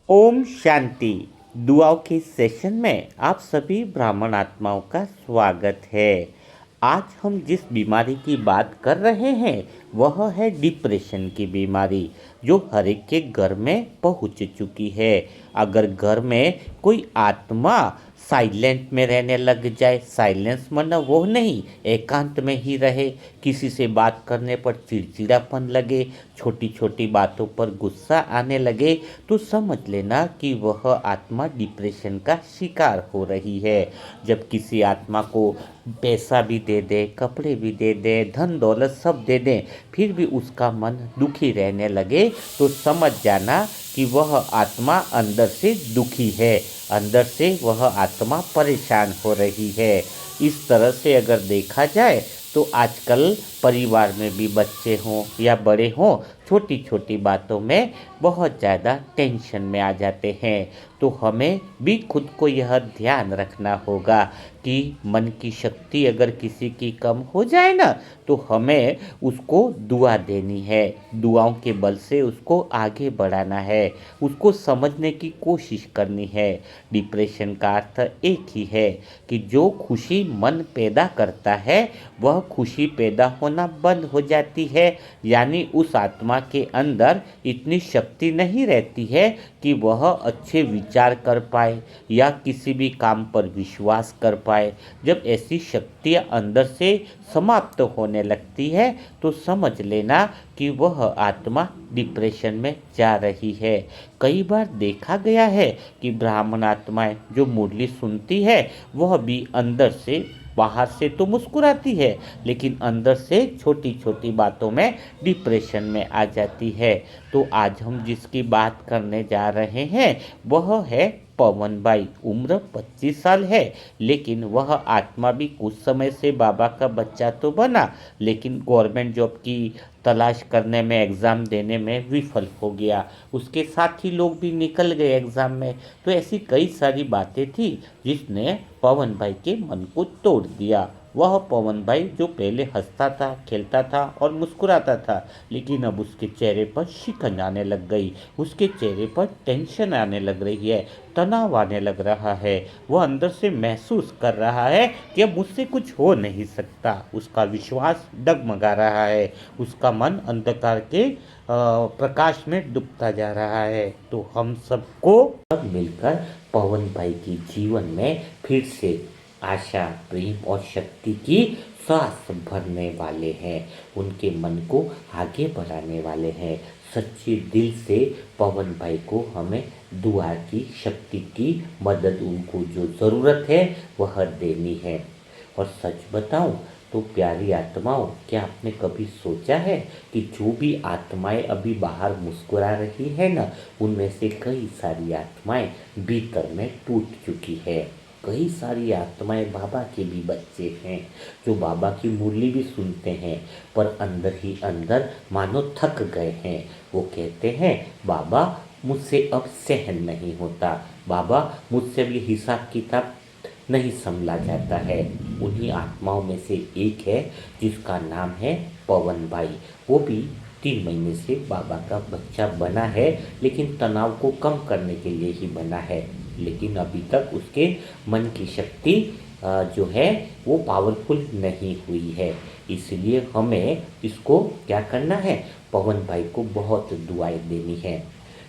ओम शांति। दुआओं के सेशन में आप सभी ब्राह्मण आत्माओं का स्वागत है। आज हम जिस बीमारी की बात कर रहे हैं वह है डिप्रेशन की बीमारी, जो हर एक के घर में पहुंच चुकी है। अगर घर में कोई आत्मा साइलेंट में रहने लग जाए, साइलेंस माना वो नहीं, एकांत में ही रहे, किसी से बात करने पर चिड़चिड़ापन लगे, छोटी छोटी बातों पर गुस्सा आने लगे, तो समझ लेना कि वह आत्मा डिप्रेशन का शिकार हो रही है। जब किसी आत्मा को पैसा भी दे दे, कपड़े भी दे दे, धन दौलत सब दे दें, फिर भी उसका मन दुखी रहने लगे, तो समझ जाना कि वह आत्मा अंदर से दुखी है, अंदर से वह आत्मा परेशान हो रही है। इस तरह से अगर देखा जाए तो आजकल परिवार में भी बच्चे हों या बड़े हों, छोटी छोटी बातों में बहुत ज़्यादा टेंशन में आ जाते हैं। तो हमें भी खुद को यह ध्यान रखना होगा कि मन की शक्ति अगर किसी की कम हो जाए ना, तो हमें उसको दुआ देनी है, दुआओं के बल से उसको आगे बढ़ाना है, उसको समझने की कोशिश करनी है। डिप्रेशन का अर्थ एक ही है कि जो खुशी मन पैदा करता है वह खुशी पैदा होना बंद हो जाती है, यानी उस आत्मा के अंदर इतनी शक्ति नहीं रहती है कि वह अच्छे विचार कर पाए या किसी भी काम पर विश्वास कर पाए। जब ऐसी शक्तियाँ अंदर से समाप्त होने लगती है तो समझ लेना कि वह आत्मा डिप्रेशन में जा रही है। कई बार देखा गया है कि ब्राह्मण आत्माएं जो मुरली सुनती है वह भी अंदर से, बाहर से तो मुस्कुराती है लेकिन अंदर से छोटी छोटी बातों में डिप्रेशन में आ जाती है। तो आज हम जिसकी बात करने जा रहे हैं वह है पवन भाई। उम्र 25 साल है, लेकिन वह आत्मा भी कुछ समय से बाबा का बच्चा तो बना, लेकिन गवर्नमेंट जॉब की तलाश करने में, एग्ज़ाम देने में विफल हो गया। उसके साथ ही लोग भी निकल गए एग्ज़ाम में। तो ऐसी कई सारी बातें थी जिसने पवन भाई के मन को तोड़ दिया। वह पवन भाई जो पहले हंसता था, खेलता था और मुस्कुराता था, लेकिन अब उसके चेहरे पर शिकन आने लग गई, उसके चेहरे पर टेंशन आने लग रही है, तनाव आने लग रहा है। वह अंदर से महसूस कर रहा है कि अब मुझसे कुछ हो नहीं सकता। उसका विश्वास डगमगा रहा है, उसका मन अंधकार के प्रकाश में डूबता जा रहा है। तो हम सबको सब मिलकर पवन भाई के जीवन में फिर से आशा, प्रेम और शक्ति की सांस भरने वाले हैं, उनके मन को आगे बढ़ाने वाले हैं। सच्चे दिल से पवन भाई को हमें दुआ की, शक्ति की मदद, उनको जो ज़रूरत है वह देनी है। और सच बताऊं तो प्यारी आत्माओं, क्या आपने कभी सोचा है कि जो भी आत्माएं अभी बाहर मुस्कुरा रही है ना, उनमें से कई सारी आत्माएं भीतर में टूट चुकी है। कई सारी आत्माएं बाबा के भी बच्चे हैं जो बाबा की मुरली भी सुनते हैं, पर अंदर ही अंदर मानो थक गए हैं। वो कहते हैं बाबा मुझसे अब सहन नहीं होता, बाबा मुझसे भी हिसाब किताब नहीं संभला जाता है। उन्हीं आत्माओं में से एक है जिसका नाम है पवन भाई। वो भी 3 महीने से बाबा का बच्चा बना है, लेकिन तनाव को कम करने के लिए ही बना है। लेकिन अभी तक उसके मन की शक्ति जो है वो पावरफुल नहीं हुई है। इसलिए हमें इसको क्या करना है, पवन भाई को बहुत दुआएं देनी है।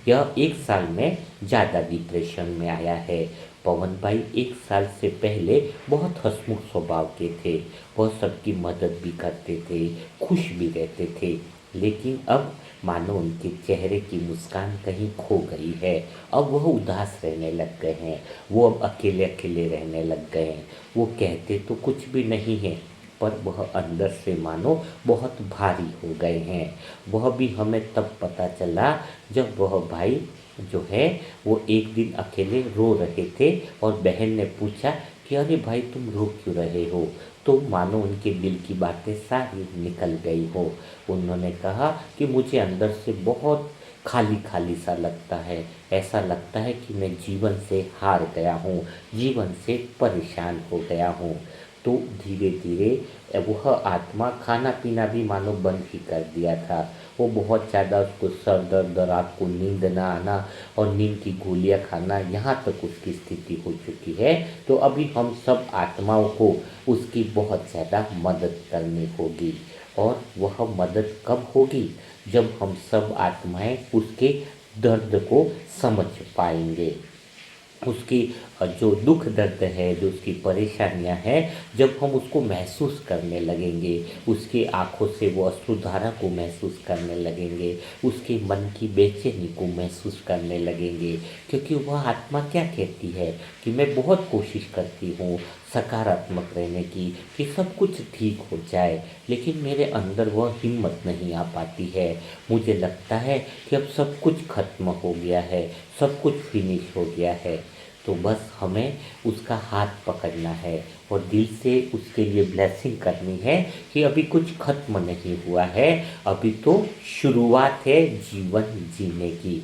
यह 1 साल में ज़्यादा डिप्रेशन में आया है। पवन भाई 1 साल से पहले बहुत हंसमुख स्वभाव के थे, वह सबकी मदद भी करते थे, खुश भी रहते थे। लेकिन अब मानो उनके चेहरे की मुस्कान कहीं खो गई है। अब वह उदास रहने लग गए हैं, वो अब अकेले अकेले रहने लग गए हैं। वो कहते तो कुछ भी नहीं है, पर वह अंदर से मानो बहुत भारी हो गए हैं। वह भी हमें तब पता चला जब वह भाई जो है वो एक दिन अकेले रो रहे थे और बहन ने पूछा कि अरे भाई तुम रो क्यों रहे हो, तो मानो उनके दिल की बातें सारी निकल गई हो। उन्होंने कहा कि मुझे अंदर से बहुत खाली खाली सा लगता है, ऐसा लगता है कि मैं जीवन से हार गया हूँ, जीवन से परेशान हो गया हूँ। तो धीरे धीरे वह आत्मा खाना पीना भी मानो बंद ही कर दिया था। वो बहुत ज़्यादा उसको सर दर्द, रात को नींद ना आना और नींद की गोलियां खाना, यहाँ तक उसकी स्थिति हो चुकी है। तो अभी हम सब आत्माओं को उसकी बहुत ज़्यादा मदद करनी होगी। और वह मदद कब होगी? जब हम सब आत्माएं उसके दर्द को समझ पाएंगे, उसकी जो दुख दर्द है, जो उसकी परेशानियां हैं, जब हम उसको महसूस करने लगेंगे, उसकी आंखों से वो अश्रुधारा को महसूस करने लगेंगे, उसके मन की बेचैनी को महसूस करने लगेंगे। क्योंकि वह आत्मा क्या कहती है कि मैं बहुत कोशिश करती हूँ सकारात्मक रहने की, कि सब कुछ ठीक हो जाए, लेकिन मेरे अंदर वह हिम्मत नहीं आ पाती है। मुझे लगता है कि अब सब कुछ खत्म हो गया है, सब कुछ फिनिश हो गया है। तो बस हमें उसका हाथ पकड़ना है और दिल से उसके लिए ब्लेसिंग करनी है कि अभी कुछ खत्म नहीं हुआ है, अभी तो शुरुआत है जीवन जीने की।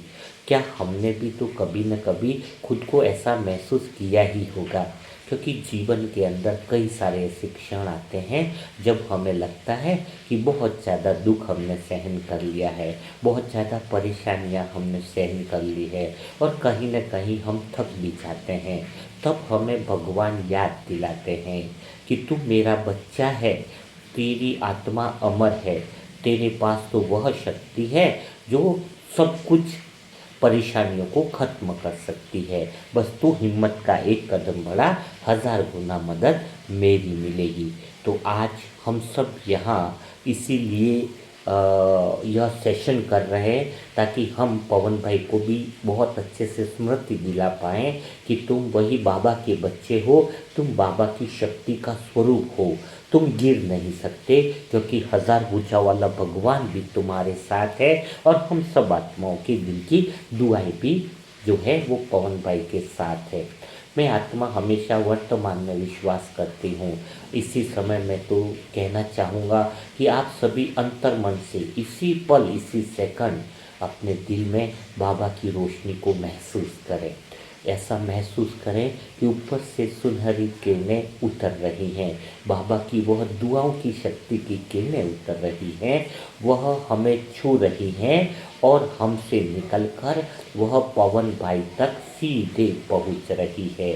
क्या हमने भी तो कभी न कभी खुद को ऐसा महसूस किया ही होगा? क्योंकि जीवन के अंदर कई सारे ऐसे क्षण आते हैं जब हमें लगता है कि बहुत ज़्यादा दुख हमने सहन कर लिया है, बहुत ज़्यादा परेशानियां हमने सहन कर ली है और कहीं न कहीं हम थक भी जाते हैं। तब हमें भगवान याद दिलाते हैं कि तू मेरा बच्चा है, तेरी आत्मा अमर है, तेरे पास तो वह शक्ति है जो सब कुछ परेशानियों को खत्म कर सकती है। बस तू हिम्मत का एक कदम बढ़ा, 1000 गुना मदद मेरी मिलेगी। तो आज हम सब यहाँ इसीलिए यह सेशन कर रहे हैं ताकि हम पवन भाई को भी बहुत अच्छे से स्मृति दिला पाएँ कि तुम वही बाबा के बच्चे हो, तुम बाबा की शक्ति का स्वरूप हो, तुम गिर नहीं सकते, क्योंकि 1000 भुजा वाला भगवान भी तुम्हारे साथ है। और हम सब आत्माओं के दिल की दुआएं भी जो है वो पवन भाई के साथ है। मैं आत्मा हमेशा वर्तमान में विश्वास करती हूँ। इसी समय मैं तो कहना चाहूँगा कि आप सभी अंतर्मन से इसी पल, इसी सेकंड अपने दिल में बाबा की रोशनी को महसूस करें। ऐसा महसूस करें कि ऊपर से सुनहरी किरणें उतर रही हैं, बाबा की वह दुआओं की शक्ति की किरणें उतर रही हैं, वह हमें छू रही हैं और हमसे निकलकर वह पवन भाई तक सीधे पहुंच रही है।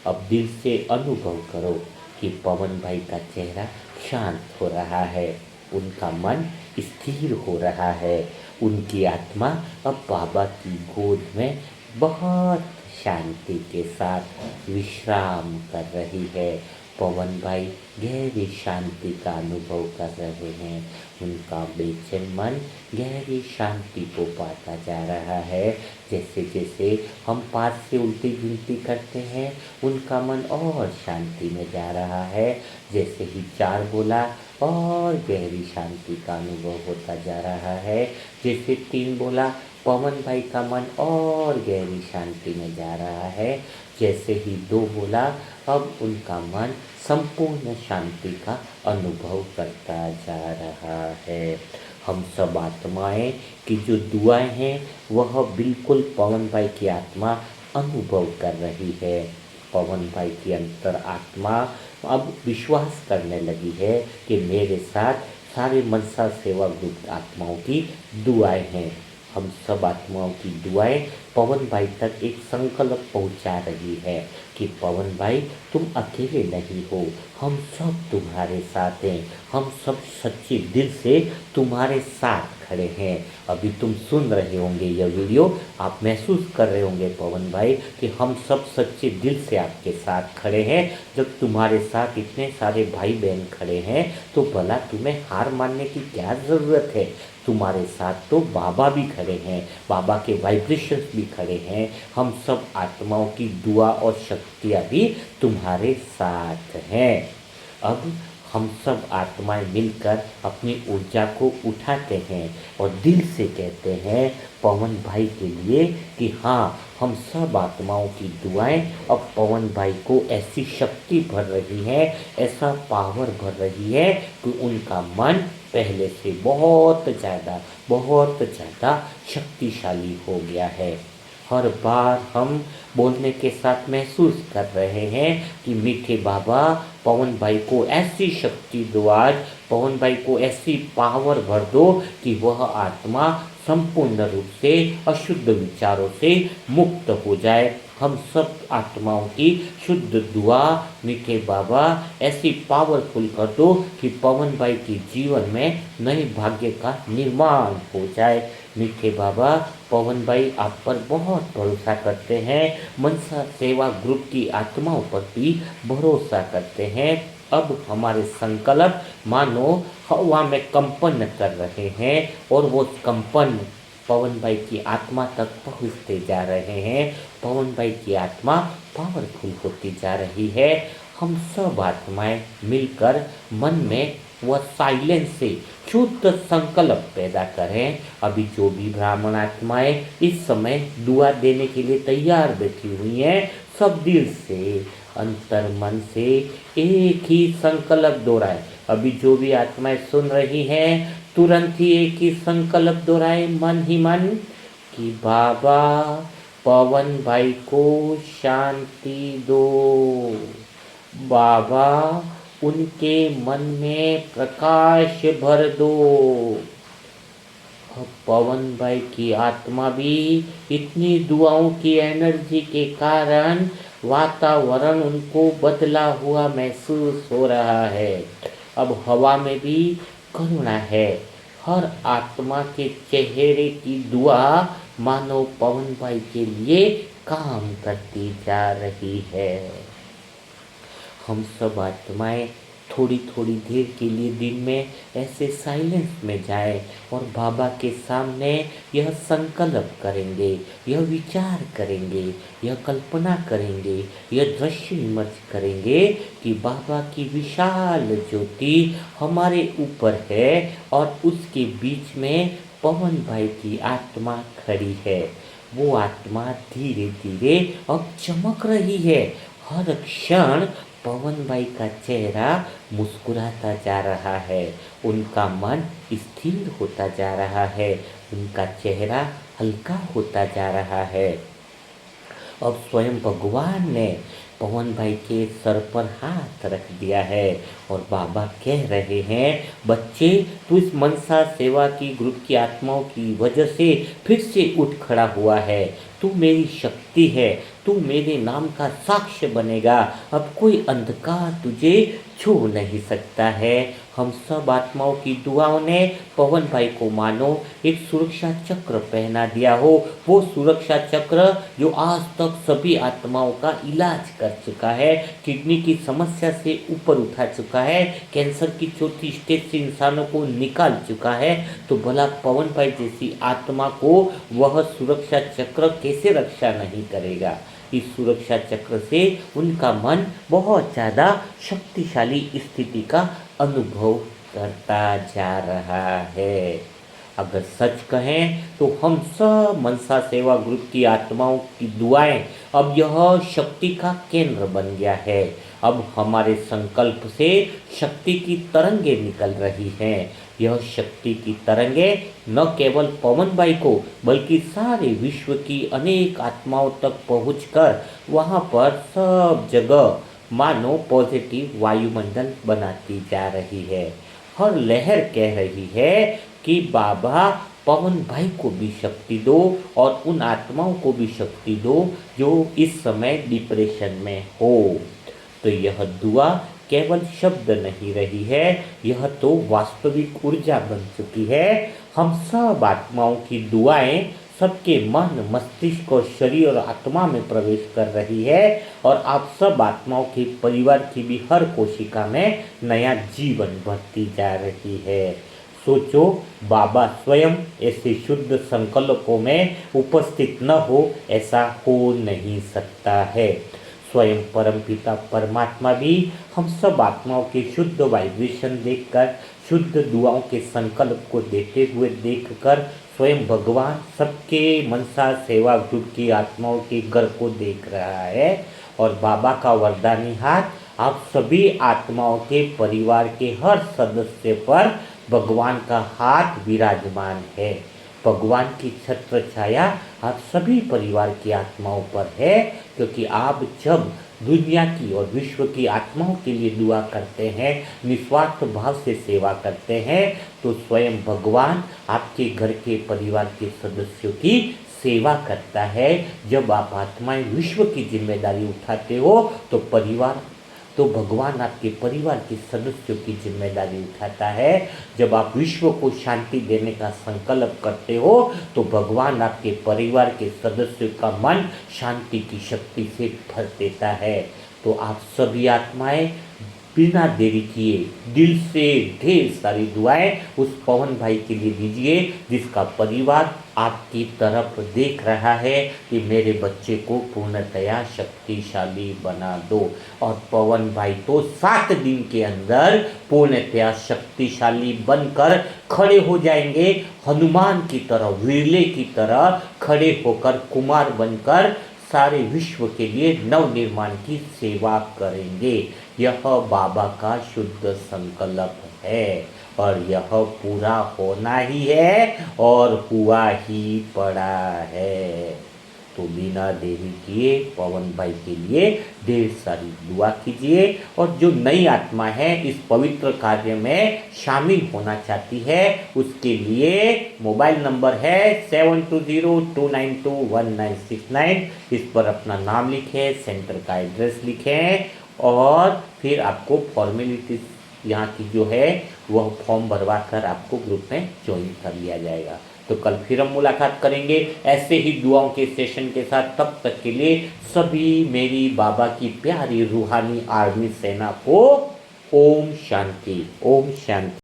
अब दिल से अनुभव करो कि पवन भाई का चेहरा शांत हो रहा है, उनका मन स्थिर हो रहा है, उनकी आत्मा अब बाबा की गोद में बहुत शांति के साथ विश्राम कर रही है। पवन भाई गहरी शांति का अनुभव कर रहे हैं, उनका बेचैन मन गहरी शांति को पाता जा रहा है। जैसे जैसे हम 5 से उल्टी गिनती करते हैं, उनका मन और शांति में जा रहा है। जैसे ही 4 बोला और गहरी शांति का अनुभव होता जा रहा है। जैसे 3 बोला, पवन भाई का मन और गहरी शांति में जा रहा है। जैसे ही 2 बोला, अब उनका मन संपूर्ण शांति का अनुभव करता जा रहा है। हम सब आत्माएं की जो दुआएं हैं वह बिल्कुल पवन भाई की आत्मा अनुभव कर रही है। पवन भाई की अंतर आत्मा अब विश्वास करने लगी है कि मेरे साथ सारे मनसा सेवा ग्रुप आत्माओं की दुआएं हैं। हम सब आत्माओं की दुआएं पवन भाई तक एक संकल्प पहुंचा रही है कि पवन भाई तुम अकेले नहीं हो, हम सब तुम्हारे साथ हैं, हम सब सच्चे दिल से तुम्हारे साथ खड़े हैं। अभी तुम सुन रहे होंगे यह वीडियो, आप महसूस कर रहे होंगे पवन भाई कि हम सब सच्चे दिल से आपके साथ खड़े हैं। जब तुम्हारे साथ इतने सारे भाई बहन खड़े हैं तो भला तुम्हें हार मानने की क्या ज़रूरत है। तुम्हारे साथ तो बाबा भी खड़े हैं, बाबा के वाइब्रेशंस भी खड़े हैं, हम सब आत्माओं की दुआ और शक्तियाँ भी तुम्हारे साथ हैं। अब हम सब आत्माएं मिलकर अपनी ऊर्जा को उठाते हैं और दिल से कहते हैं पवन भाई के लिए कि हाँ, हम सब आत्माओं की दुआएं अब पवन भाई को ऐसी शक्ति भर रही है, ऐसा पावर भर रही है कि उनका मन पहले से बहुत ज़्यादा शक्तिशाली हो गया है। हर बार हम बोलने के साथ महसूस कर रहे हैं कि मीठे बाबा पवन भाई को ऐसी शक्ति दो, आज पवन भाई को ऐसी पावर भर दो कि वह आत्मा संपूर्ण रूप से अशुद्ध विचारों से मुक्त हो जाए। हम सब आत्माओं की शुद्ध दुआ मीठे बाबा ऐसी पावरफुल कर दो कि पवन भाई के जीवन में नए भाग्य का निर्माण हो जाए। मीठे बाबा पवन भाई आप पर बहुत भरोसा करते हैं, मनसा सेवा ग्रुप की आत्माओं पर भी भरोसा करते हैं। अब हमारे संकल्प मानो हवा में कंपन कर रहे हैं और वो कंपन पवन भाई की आत्मा तक पहुंचते जा रहे हैं। पवन भाई की आत्मा पावरफुल होती जा रही है। हम सब आत्माएं मिलकर मन में वह साइलेंस से शुद्ध संकल्प पैदा करें। अभी जो भी ब्राह्मण आत्माएं इस समय दुआ देने के लिए तैयार बैठी हुई हैं, सब दिल से अंतर मन से एक ही संकल्प दोहराए। अभी जो भी आत्माएं सुन रही हैं, तुरंत ही एक ही संकल्प दोहराए मन ही मन कि बाबा पवन भाई को शांति दो, बाबा उनके मन में प्रकाश भर दो। पवन भाई की आत्मा भी इतनी दुआओं की एनर्जी के कारण वातावरण उनको बदला हुआ महसूस हो रहा है। अब हवा में भी करुणा है। हर आत्मा के चेहरे की दुआ मानो पवन भाई के लिए काम करती जा रही है। हम सब आत्माएं थोड़ी थोड़ी देर के लिए दिन में ऐसे साइलेंस में जाएं और बाबा के सामने यह संकल्प करेंगे, यह विचार करेंगे, यह कल्पना करेंगे, यह दृश्य विमर्श करेंगे कि बाबा की विशाल ज्योति हमारे ऊपर है और उसके बीच में पवन भाई की आत्मा खड़ी है। वो आत्मा धीरे धीरे अब चमक रही है। हर क्षण पवन भाई का चेहरा मुस्कुराता जा रहा है, उनका मन स्थिर होता जा रहा है, उनका चेहरा हल्का होता जा रहा है। अब स्वयं भगवान ने पवन भाई के सर पर हाथ रख दिया है और बाबा कह रहे हैं, बच्चे तू इस मनसा सेवा की ग्रुप की आत्माओं की वजह से फिर से उठ खड़ा हुआ है। तू मेरी शक्ति है, तू मेरे नाम का साक्ष्य बनेगा। अब कोई अंधकार तुझे छू नहीं सकता है। हम सब आत्माओं की दुआओं ने पवन भाई को मानो एक सुरक्षा चक्र पहना दिया हो। वो सुरक्षा चक्र जो आज तक सभी आत्माओं का इलाज कर चुका है, किडनी की समस्या से ऊपर उठा चुका है, कैंसर की चौथी स्टेज से इंसानों को निकाल चुका है, तो भला पवन भाई जैसी आत्मा को वह सुरक्षा चक्र कैसे रक्षा नहीं करेगा। इस सुरक्षा चक्र से उनका मन बहुत ज़्यादा शक्तिशाली स्थिति का अनुभव करता जा रहा है। अगर सच कहें तो हम सब मनसा सेवा ग्रुप की आत्माओं की दुआएं अब यह शक्ति का केंद्र बन गया है। अब हमारे संकल्प से शक्ति की तरंगे निकल रही हैं। यह शक्ति की तरंगे न केवल पवन भाई को बल्कि सारे विश्व की अनेक आत्माओं तक पहुंचकर वहां पर सब जगह मानो पॉजिटिव वायुमंडल बनाती जा रही है। हर लहर कह रही है कि बाबा पवन भाई को भी शक्ति दो और उन आत्माओं को भी शक्ति दो जो इस समय डिप्रेशन में हो। तो यह दुआ केवल शब्द नहीं रही है, यह तो वास्तविक ऊर्जा बन चुकी है। हम सब आत्माओं की दुआएं सबके मन, मस्तिष्क और शरीर और आत्मा में प्रवेश कर रही है और आप सब आत्माओं के परिवार की भी हर कोशिका में नया जीवन भरती जा रही है। सोचो, बाबा स्वयं ऐसे शुद्ध संकल्पों में उपस्थित न हो, ऐसा हो नहीं सकता है। स्वयं परमपिता परमात्मा भी हम सब आत्माओं के शुद्ध वाइब्रेशन देखकर, शुद्ध दुआओं के संकल्प को देते हुए देखकर स्वयं भगवान सबके मनसा सेवा ग्रुप की आत्माओं के घर को देख रहा है और बाबा का वरदानी हाथ आप सभी आत्माओं के परिवार के हर सदस्य पर भगवान का हाथ विराजमान है। भगवान की छत्र छाया आप सभी परिवार की आत्माओं पर है, क्योंकि आप जब दुनिया की और विश्व की आत्माओं के लिए दुआ करते हैं, निस्वार्थ भाव से सेवा करते हैं, तो स्वयं भगवान आपके घर के परिवार के सदस्यों की सेवा करता है। जब आप आत्माएं विश्व की जिम्मेदारी उठाते हो तो भगवान आपके परिवार के सदस्यों की जिम्मेदारी उठाता है। जब आप विश्व को शांति देने का संकल्प करते हो तो भगवान आपके परिवार के सदस्यों का मन शांति की शक्ति से भर देता है। तो आप सभी आत्माएं बिना देरी किए दिल से ढेर सारी दुआएं उस पवन भाई के लिए दीजिए, जिसका परिवार आपकी तरफ देख रहा है कि मेरे बच्चे को पूर्णतया शक्तिशाली बना दो। और पवन भाई तो 7 दिन के अंदर पूर्णतया शक्तिशाली बनकर खड़े हो जाएंगे, हनुमान की तरह, विरले की तरह खड़े होकर कुमार बनकर सारे विश्व के लिए नव निर्माण की सेवा करेंगे। यह बाबा का शुद्ध संकल्प है और यह पूरा होना ही है और हुआ ही पड़ा है। तो बिना देरी किए पवन भाई के लिए ढेर सारी दुआ कीजिए। और जो नई आत्मा है इस पवित्र कार्य में शामिल होना चाहती है, उसके लिए मोबाइल नंबर है 7202921969। इस पर अपना नाम लिखें, सेंटर का एड्रेस लिखें और फिर आपको फॉर्मेलिटीज यहाँ की जो है वह फॉर्म भरवा कर आपको ग्रुप में ज्वाइन कर लिया जाएगा। तो कल फिर हम मुलाकात करेंगे ऐसे ही दुआओं के सेशन के साथ। तब तक के लिए सभी मेरी बाबा की प्यारी रूहानी आर्मी सेना को ओम शांति, ओम शांति।